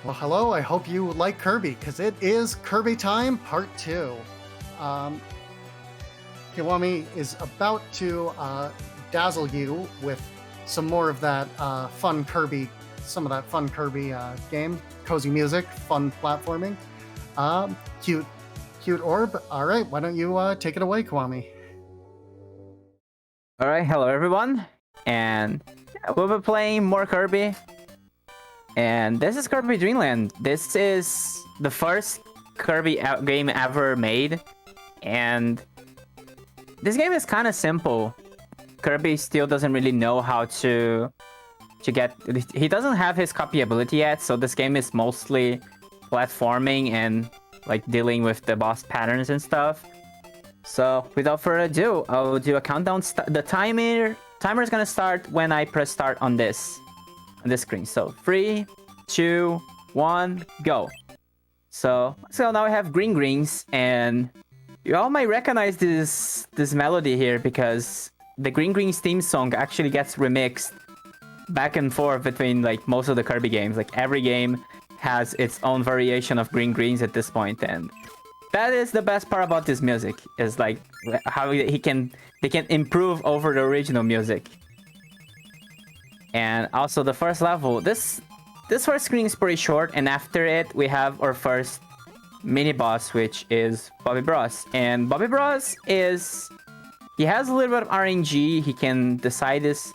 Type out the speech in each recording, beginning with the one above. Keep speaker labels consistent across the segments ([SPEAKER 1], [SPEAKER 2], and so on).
[SPEAKER 1] Well, hello, I hope you like Kirby, because it is Kirby Time Part 2. Kiwami is about to dazzle you with some more of that fun Kirby, game, cozy music, fun platforming. Cute orb. All right, why don't you take it away, Kiwami?
[SPEAKER 2] All right, hello everyone, and we'll be playing more Kirby. And this is Kirby Dreamland. This is the first Kirby game ever made, and this game is kind of simple. Kirby still doesn't really know how to get. He doesn't have his copy ability yet, so this game is mostly platforming and like dealing with the boss patterns and stuff. So without further ado, I'll do a countdown. The timer is gonna start when I press start on this screen. So 3, 2, 1, go. So now I have green greens, and you all might recognize this melody here because the Green Greens theme song actually gets remixed back and forth between like most of the Kirby games. Like every game has its own variation of Green Greens at this point, and that is the best part about this music, is like how they can improve over the original music. And also the first level, this first screen is pretty short, and after it we have our first mini boss, which is Bobby Bros. And Bobby Bros he has a little bit of RNG. He can decide this.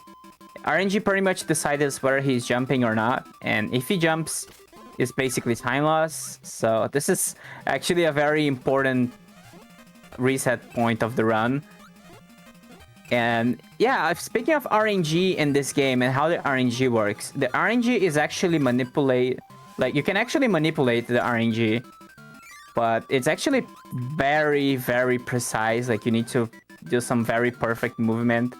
[SPEAKER 2] RNG pretty much decides whether he's jumping or not, and if he jumps, it's basically time loss. So this is actually a very important reset point of the run. And yeah, speaking of RNG in this game and how the RNG works, the RNG is actually you can actually manipulate the RNG, but it's actually very, very precise. Like you need to do some very perfect movement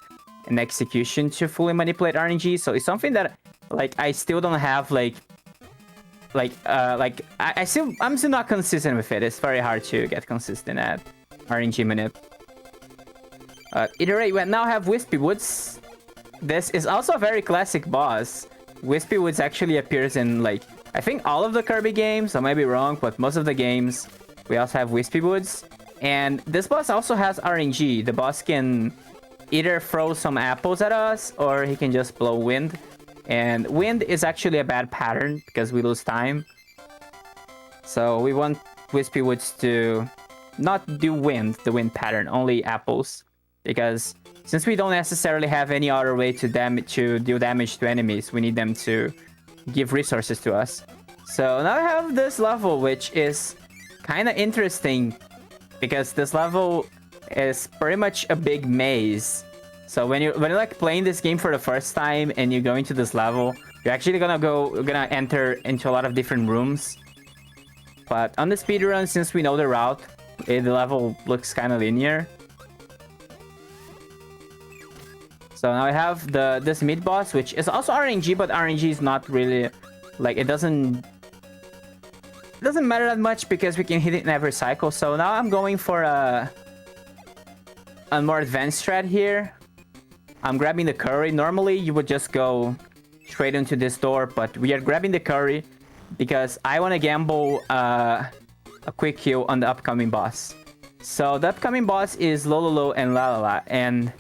[SPEAKER 2] and execution to fully manipulate RNG. So it's something that like I still don't have I'm still not consistent with it. It's very hard to get consistent at RNG manip. Either way, we now have Wispy Woods. This is also a very classic boss. Wispy Woods actually appears in like I think all of the Kirby games. I might be wrong, but most of the games we also have Wispy Woods. And this boss also has RNG. The boss can either throw some apples at us, or he can just blow wind. And wind is actually a bad pattern because we lose time. So we want Wispy Woods to not do the wind pattern, only apples. Because since we don't necessarily have any other way to deal damage to enemies, we need them to give resources to us. So now I have this level, which is kind of interesting because this level is pretty much a big maze. So when you're like playing this game for the first time and you go into this level, you're actually gonna enter into a lot of different rooms. But on the speedrun, since we know the route, the level looks kind of linear. So now I have this mid boss, which is also RNG, but RNG is not really like it doesn't matter that much because we can hit it in every cycle. So now I'm going for a more advanced strat here. I'm grabbing the curry. Normally you would just go straight into this door, but we are grabbing the curry because I want to gamble a quick kill on the upcoming boss. So the upcoming boss is Lololo and Lalala, and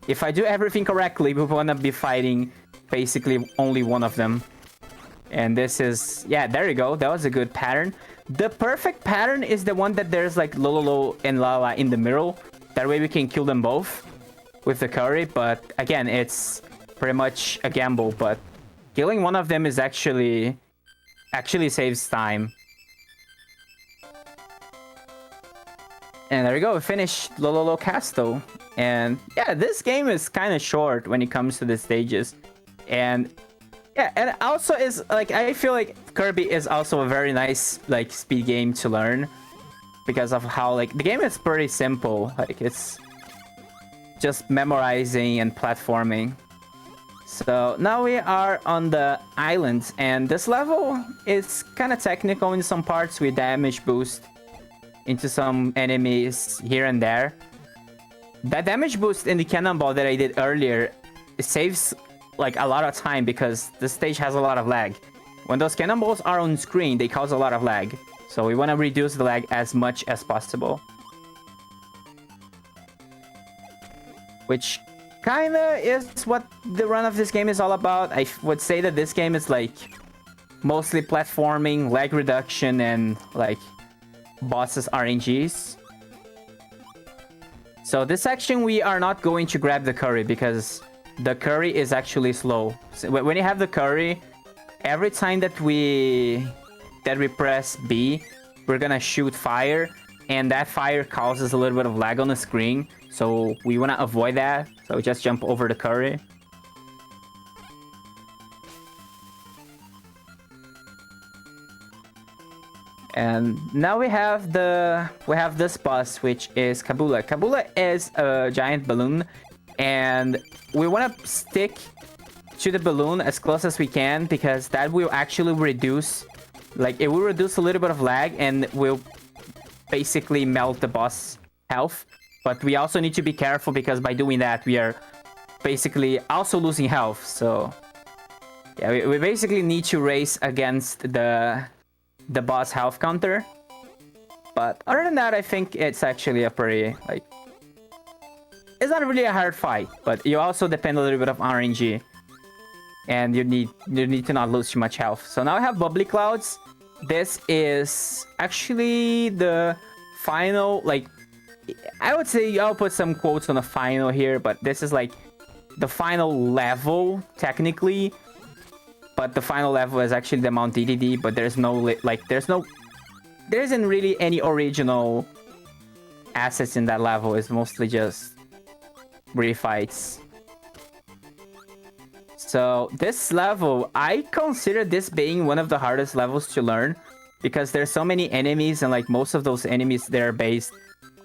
[SPEAKER 2] if I do everything correctly, we want to be fighting basically only one of them. And this is, yeah, there you go. That was a good pattern. The perfect pattern is the one that there's like Lololo and Lalala in the middle. That way we can kill them both with the curry, but again, it's pretty much a gamble. But killing one of them is actually saves time. And there we go, we finished Lololo Castle. And yeah, this game is kind of short when it comes to the stages. And yeah, and also is like I feel like Kirby is also a very nice like speed game to learn because of how like the game is pretty simple. Like it's just memorizing and platforming. So now we are on the island, and this level is kind of technical in some parts with damage boost into some enemies here and there. That damage boost in the cannonball that I did earlier, it saves like a lot of time because the stage has a lot of lag. when those cannonballs are on screen, they cause a lot of lag. So we want to reduce the lag as much as possible. Which kinda is what the run of this game is all about. I would say that this game is like mostly platforming, lag reduction, and like bosses RNGs. So this section we are not going to grab the curry because the curry is actually slow. So when you have the curry, every time that we press B, we're gonna shoot fire, and that fire causes a little bit of lag on the screen. So we wanna avoid that. So just jump over the curry. And now we have this boss, which is Kabula. Kabula is a giant balloon, and we want to stick to the balloon as close as we can because that will actually reduce, like it will reduce a little bit of lag and will basically melt the boss health. But we also need to be careful because by doing that, we are basically also losing health. So yeah, we basically need to race against the boss health counter. But other than that, I think it's actually a pretty, like, it's not really a hard fight, but you also depend a little bit of RNG, and you need to not lose too much health. So now I have bubbly clouds. This is actually the final, like, I would say I'll put some quotes on the final here, but this is like the final level technically. But the final level is actually the Mount DDD, but there's no, like, there isn't really any original assets in that level. It's mostly just refights. So this level, I consider this being one of the hardest levels to learn because there's so many enemies, and like most of those enemies, they're based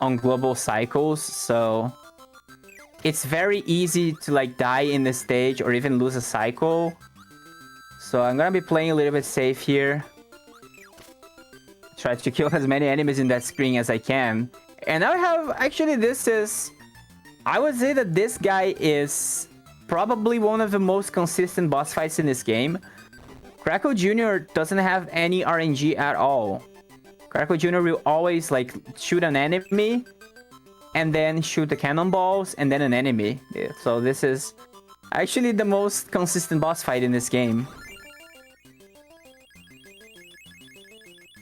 [SPEAKER 2] on global cycles. So it's very easy to like die in this stage or even lose a cycle. So I'm gonna be playing a little bit safe here. Try to kill as many enemies in that screen as I can. And I have, actually this is, I would say that this guy is probably one of the most consistent boss fights in this game. Krakow Jr. doesn't have any RNG at all. Krakow Jr. will always like shoot an enemy and then shoot the cannonballs and then an enemy. Yeah, so this is actually the most consistent boss fight in this game.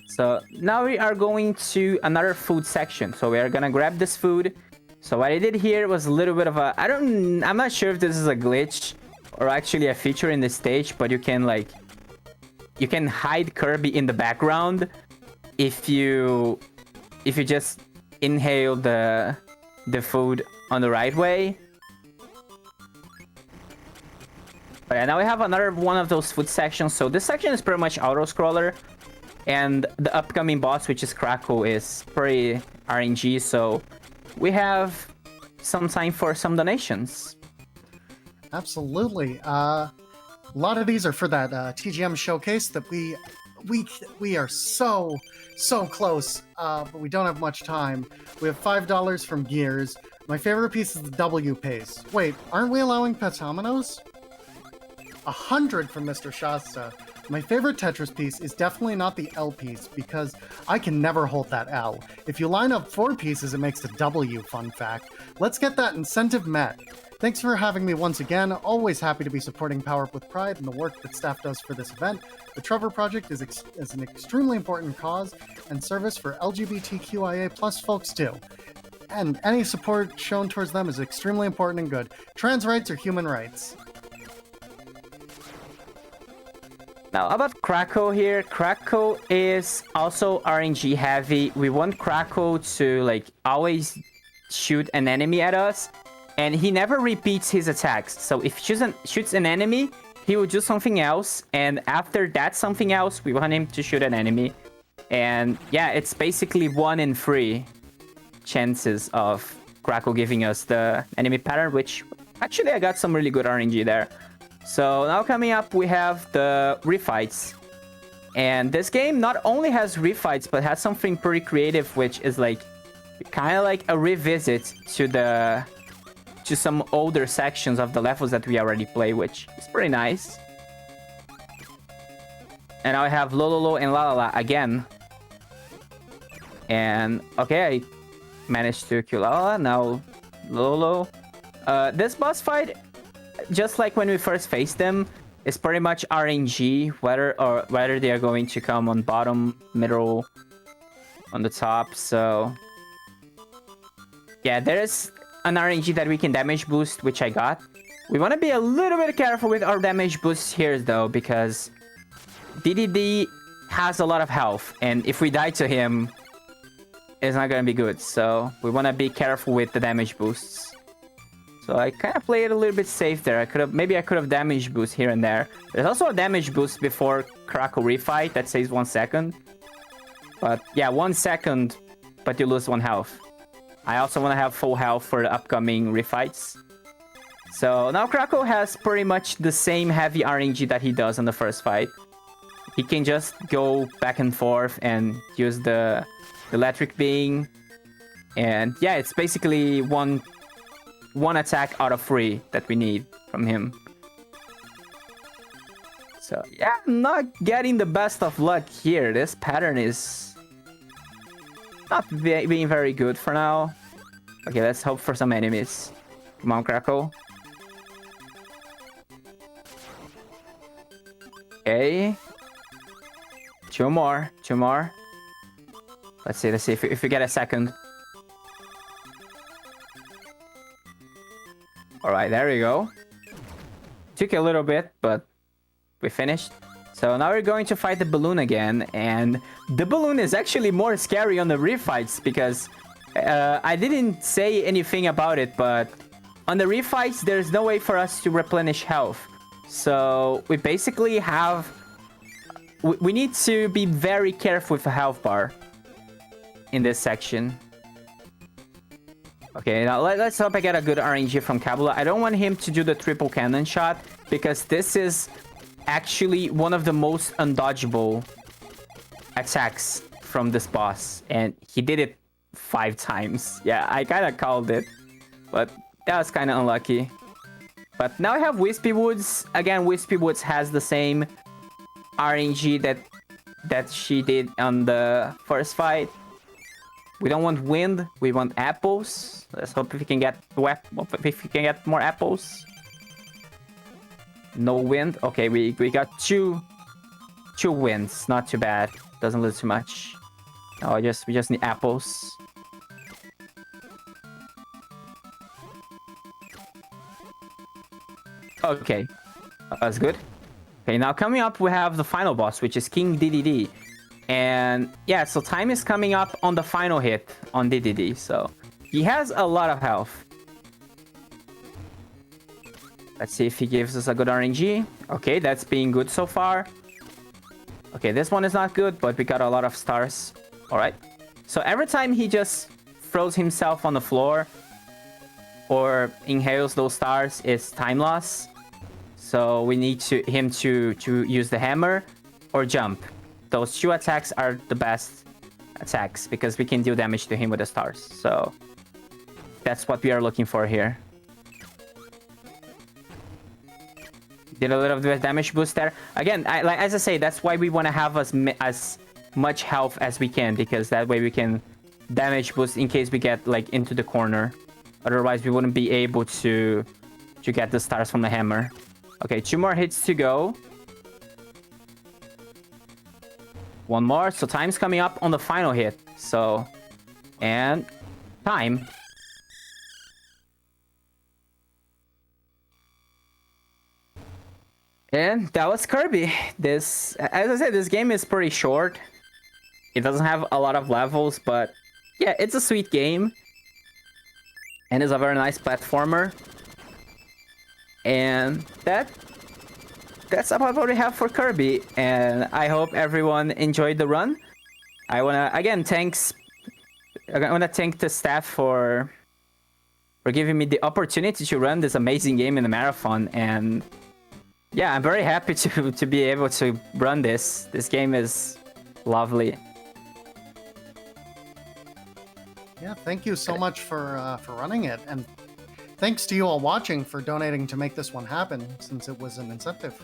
[SPEAKER 2] So now we are going to another food section. So we are gonna grab this food. So what I did here was a little bit of a, I'm not sure if this is a glitch or actually a feature in this stage, but you can hide Kirby in the background if you just inhale the food on the right way. But yeah, now we have another one of those food sections. So this section is pretty much auto-scroller. And the upcoming boss, which is Krakow, is pretty RNG, so we have some time for some donations.
[SPEAKER 1] Absolutely. A lot of these are for that TGM showcase that we are so close, but we don't have much time. We have $5 from Gears. My favorite piece is the W pace. Wait, aren't we allowing Petomenos? 100 from Mr. Shasta. My favorite Tetris piece is definitely not the L piece, because I can never hold that L. If you line up 4 pieces, it makes the W, fun fact. Let's get that incentive met. Thanks for having me once again. Always happy to be supporting Power Up with Pride and the work that staff does for this event. The Trevor Project is an extremely important cause and service for LGBTQIA plus folks too. And any support shown towards them is extremely important and good. Trans rights are human rights.
[SPEAKER 2] Now about Krakow here, Krakow is also RNG heavy. We want Krakow to like always shoot an enemy at us, and he never repeats his attacks. So if he shoots an enemy, he will do something else, and after that something else, we want him to shoot an enemy. And yeah, it's basically 1 in 3 chances of Krakow giving us the enemy pattern, which actually I got some really good RNG there. So now coming up, we have the refights. And this game not only has refights, but has something pretty creative, which is like kind of like a revisit to some older sections of the levels that we already play, which is pretty nice. And now I have Lololo and Lalala again. And okay, I managed to kill Lalala. Now Lolo. This boss fight, just like when we first faced them, is pretty much RNG, whether they are going to come on bottom, middle, on the top. So yeah, there's an RNG that we can damage boost, which I got. We want to be a little bit careful with our damage boosts here though, because DDD has a lot of health, and if we die to him, it's not gonna be good. So we want to be careful with the damage boosts. So I kind of played a little bit safe there. Maybe I could have damage boost here and there. There's also a damage boost before Krakow refight that says 1 second. But yeah, 1 second, but you lose 1 health. I also want to have full health for the upcoming refights. So now Krakow has pretty much the same heavy RNG that he does in the first fight. He can just go back and forth and use the electric beam. And yeah, it's basically one attack out of 3 that we need from him. So yeah, I'm not getting the best of luck here. This pattern is not being very good for now. Okay, let's hope for some enemies. Come on, Krakow. Okay. Two more. Let's see if we get a second. Alright, there we go. Took a little bit, but we finished. So now we're going to fight the balloon again, and the balloon is actually more scary on the refights because I didn't say anything about it, but on the refights there's no way for us to replenish health. So we basically have... We need to be very careful with the health bar in this section. Okay, now let's hope I get a good RNG from Kabula. I don't want him to do the triple cannon shot because this is actually one of the most undodgeable attacks from this boss. And he did it 5 times. Yeah, I kind of called it, but that was kind of unlucky. But now I have Wispy Woods. Again, Wispy Woods has the same RNG that she did on the first fight. We don't want wind, we want apples. Let's hope if we can get more apples. No wind. Okay, we got two winds. Not too bad. Doesn't lose too much. No, we just need apples. Okay, that's good. Okay, now coming up we have the final boss, which is King DDD. And yeah, so time is coming up on the final hit on DDD, so he has a lot of health. Let's see if he gives us a good RNG. Okay, that's being good so far. Okay, this one is not good, but we got a lot of stars. Alright. So every time he just throws himself on the floor or inhales those stars, it's time loss. So we need him to use the hammer or jump. Those 2 attacks are the best attacks because we can deal damage to him with the stars. So that's what we are looking for here. Did a little bit of damage boost there. Again, as I say, that's why we want to have as much health as we can, because that way we can damage boost in case we get like into the corner. Otherwise, we wouldn't be able to get the stars from the hammer. Okay, 2 more hits to go. 1 more. So time's coming up on the final hit. So, and time. And that was Kirby. This, as I said, this game is pretty short. It doesn't have a lot of levels, but yeah, it's a sweet game. And it's a very nice platformer. And that's about what we have for Kirby. And I hope everyone enjoyed the run. I wanna thank the staff for giving me the opportunity to run this amazing game in the marathon. And yeah, I'm very happy to be able to run this. This game is lovely.
[SPEAKER 1] Yeah, thank you so much for running it, and thanks to you all watching for donating to make this one happen, since it was an incentive.